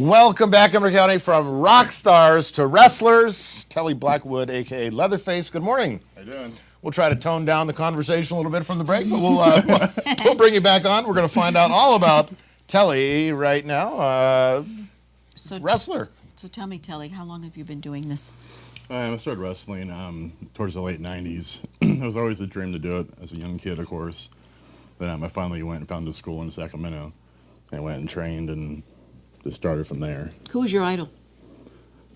Welcome back, Emory County, from rock stars to wrestlers. Telly Blackwood, a.k.a. Leatherface, good morning. How you doing? We'll try to tone down the conversation a little bit from the break, but we'll bring you back on. We're going to find out all about Telly right now, wrestler. So tell me, Telly, how long have you been doing this? I started wrestling towards the late 90s. It was always a dream to do it as a young kid, of course. Then I finally went and found a school in Sacramento and went and trained and just started from there. Who was your idol?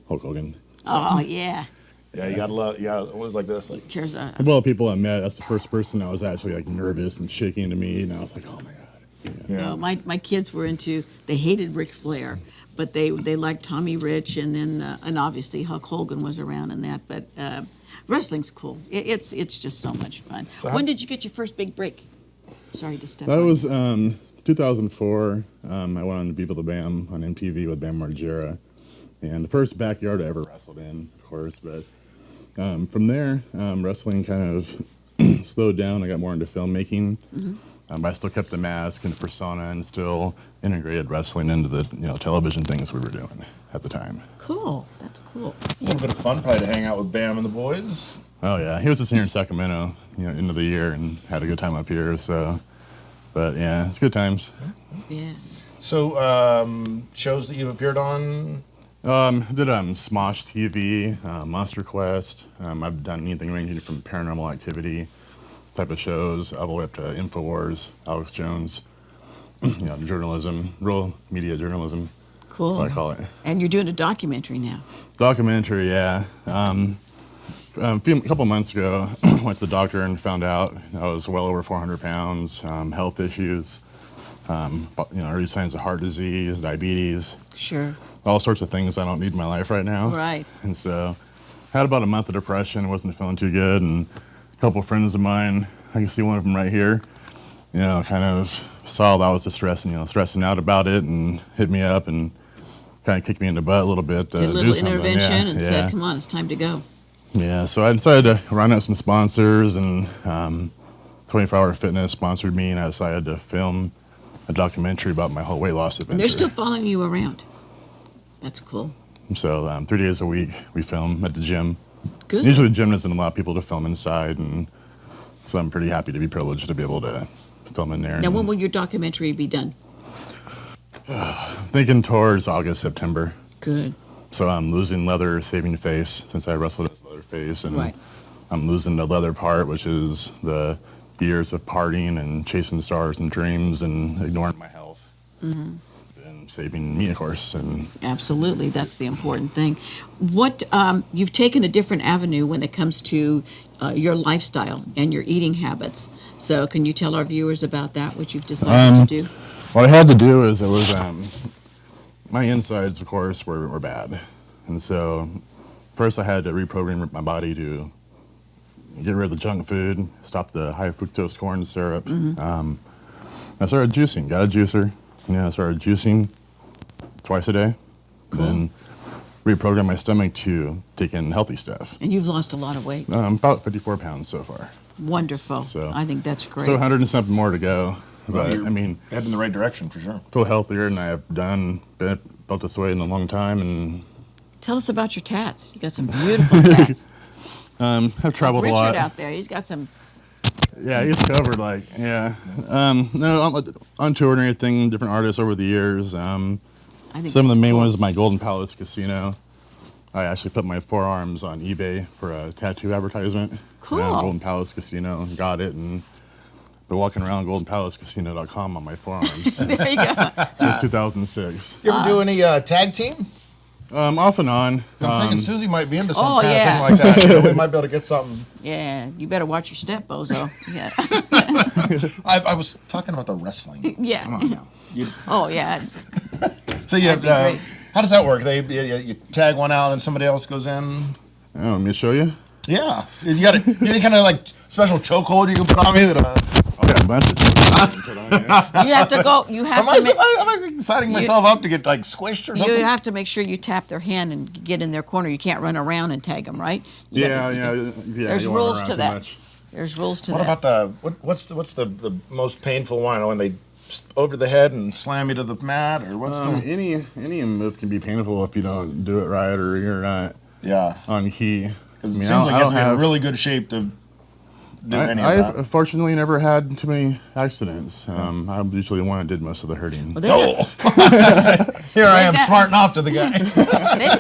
Hulk Hogan. Oh, yeah. Yeah, you got a lot. Yeah, it was like this. Like, Cheers. Well, people I met, that's the first person I was actually like nervous and shaking to me, and I was like, oh my God. yeah. No, my kids were into, they hated Ric Flair, but they liked Tommy Rich, and then and obviously Hulk Hogan was around in that. But wrestling's cool. It's just so much fun. So when did you get your first big break? Sorry to step That on. was 2004. I went on Viva the Bam on MTV with Bam Margera, and the first backyard I ever wrestled in, of course. But from there, wrestling kind of slowed down. I got more into filmmaking. But I still kept the mask and the persona, and still integrated wrestling into the television things we were doing at the time. Cool. That's cool. A little bit of fun, probably, to hang out with Bam and the boys. Oh yeah, he was just here in Sacramento, end of the year, and had a good time up here. So, but yeah, it's good times. Yeah. So, shows that you've appeared on? Did Smosh TV, Monster Quest. I've done anything ranging from paranormal activity type of shows all the way up to InfoWars, Alex Jones, journalism, real media journalism. Cool. That's what I call it. And you're doing a documentary now. Documentary, yeah. A couple months ago, went to the doctor and found out I was well over 400 pounds, health issues, early signs of heart disease, diabetes, Sure. all sorts of things I don't need in my life right now. Right. And so had about a month of depression, wasn't feeling too good, and a couple of friends of mine, I can see one of them right here, kind of saw that I was stressing out about it, and hit me up and kind of kicked me in the butt a little bit. Did a little intervention and said, come on, it's time to go. Yeah, so I decided to run up some sponsors, and 24 Hour Fitness sponsored me, and I decided to film a documentary about my whole weight loss adventure. And they're still following you around. That's cool. So 3 days a week we film at the gym. Good. Usually the gym doesn't allow people to film inside, and so I'm pretty happy to be privileged to be able to film in there. Now, when will your documentary be done? Thinking towards August, September. Good. So I'm losing leather, saving face, since I wrestled as Leatherface, and Right. I'm losing the leather part, which is the years of partying and chasing stars and dreams and ignoring my health, and saving me, of course. And Absolutely. That's the important thing. What you've taken a different avenue when it comes to your lifestyle and your eating habits. So can you tell our viewers about that, what you've decided to do? what I had to do is my insides, of course, were bad, and so first I had to reprogram my body to get rid of the junk food, stop the high fructose corn syrup. I started juicing, got a juicer. I started juicing twice a day. Cool. Then reprogrammed my stomach to take in healthy stuff. And you've lost a lot of weight. About 54 pounds so far. Wonderful. So- I think that's great. Still 100 and something more to go. Well, But you're I mean, heading in the right direction for sure. feel healthier than I have felt this way in a long time, and Tell us about your tats. You got some beautiful tats. have traveled Richard a lot. out there, he's got some. Yeah, he's covered, no, I'm on tour and everything, different artists over the years. I think Some of the that's main cool. ones, my Golden Palace Casino. I actually put my forearms on eBay for a tattoo advertisement. Cool. Golden Palace Casino, got it, and been walking around goldenpalacecasino.com on my forearms There you go. since 2006. You ever do any tag team? Off and on. I'm thinking Susie might be into some Oh, kind yeah. of thing like that. We might be able to get something. Yeah, you better watch your step, bozo. Yeah. I was talking about the wrestling. Yeah. Come on now. Oh, yeah. So you That'd be great. how does that work? You tag one out and somebody else goes in. Oh, let me show you. Yeah, you got any kind of like special chokehold you can put on me that. I got a bunch of things to put on here. You have to go. You have Am I, to. am I signing myself up to get like squished or something? You have to make sure you tap their hand and get in their corner. You can't run around and tag them, right? You Yeah, gotta- yeah. There's you want rules around to too that. much. There's rules to What that. about what's the most painful one when they over the head and slam you to the mat, or what's the? Any move can be painful if you don't do it right or you're not on key. Because it seems like you have to be in really good shape to do any of that. I've fortunately never had too many accidents. I'm usually the one that did most of the hurting. Well, Here I am smarting off to the guy. they've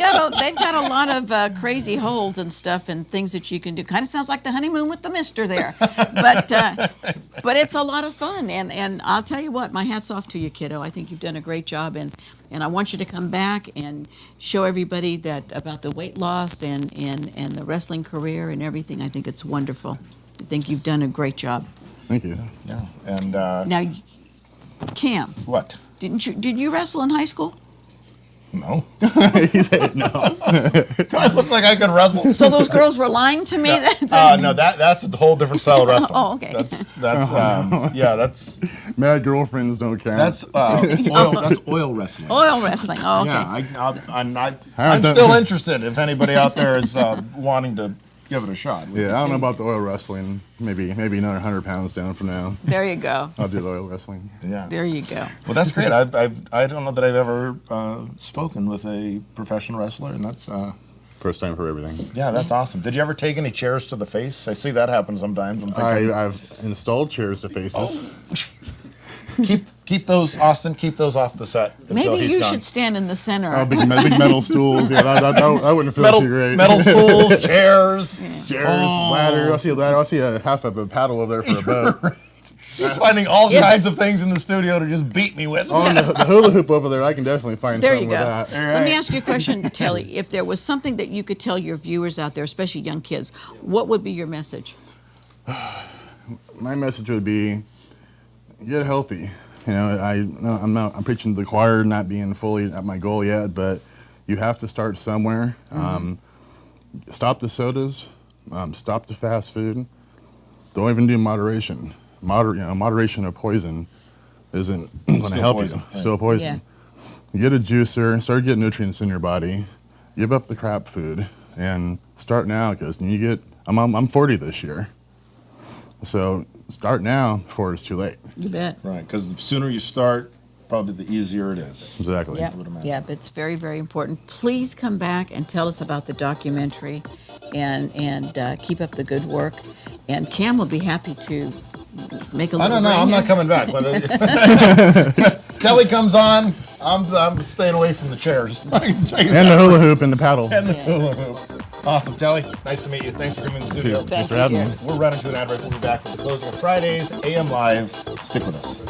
got a lot of crazy holds and stuff and things that you can do. Kind of sounds like the honeymoon with the mister there, but it's a lot of fun. And I'll tell you what, my hat's off to you, kiddo. I think you've done a great job, and I want you to come back and show everybody that about the weight loss and the wrestling career and everything. I think it's wonderful. I think you've done a great job. Thank you. Yeah. And Now, Cam, what? Did you wrestle in high school? No. He said no. Do I look like I could wrestle? So those girls were lying to me? No, that's a whole different style of wrestling. Oh, okay. That's Mad girlfriends don't count. that's oil wrestling. Oil wrestling. Oh, okay. Yeah, I'm still interested if anybody out there is wanting to give it a shot. I don't know about the oil wrestling. Maybe another 100 pounds down from now. There you go. I'll do the oil wrestling. Yeah. There you go. Well, that's great. I don't know that I've ever spoken with a professional wrestler, and that's First time for everything. yeah, that's awesome. Did you ever take any chairs to the face? I see that happen sometimes. I'm thinking, I've installed chairs to faces. keep those, Austin. Keep those off the set. Until Maybe he's you gone. should stand in the center. Oh, big metal stools. Yeah, that wouldn't feel too great. Metal stools, chairs. Chairs, ladder. I see a ladder. I see a half of a paddle over there for a boat. Just finding all kinds of things in the studio to just beat me with. On the hula hoop over there, I can definitely find There something you with go. that. Let me ask you a question, Telly. If there was something that you could tell your viewers out there, especially young kids, what would be your message? My message would be, get healthy. You know, I'm preaching to the choir, not being fully at my goal yet, but you have to start somewhere. Stop the sodas, stop the fast food. Don't even do moderation. Moderation of poison isn't going to help poison, you. right. Still poison. Get a juicer, start getting nutrients in your body. Give up the crap food and start now, because I'm 40 this year. So start now before it's too late. You bet. Right, because the sooner you start, probably the easier it is. Exactly. Yeah, yeah, but it's very, very important. Please come back and tell us about the documentary, and keep up the good work. And Cam will be happy to make a little. I don't know. bring I'm here. not coming back. Telly comes on. I'm staying away from the chairs. I can tell you And the hula hoop and the paddle. And the hula hoop. Awesome, Telly. Nice to meet you. Thanks for coming in the studio. Thank for you, having dear. me. We're running to an ad break. We'll be back with the closing of Fridays AM Live. Stick with us.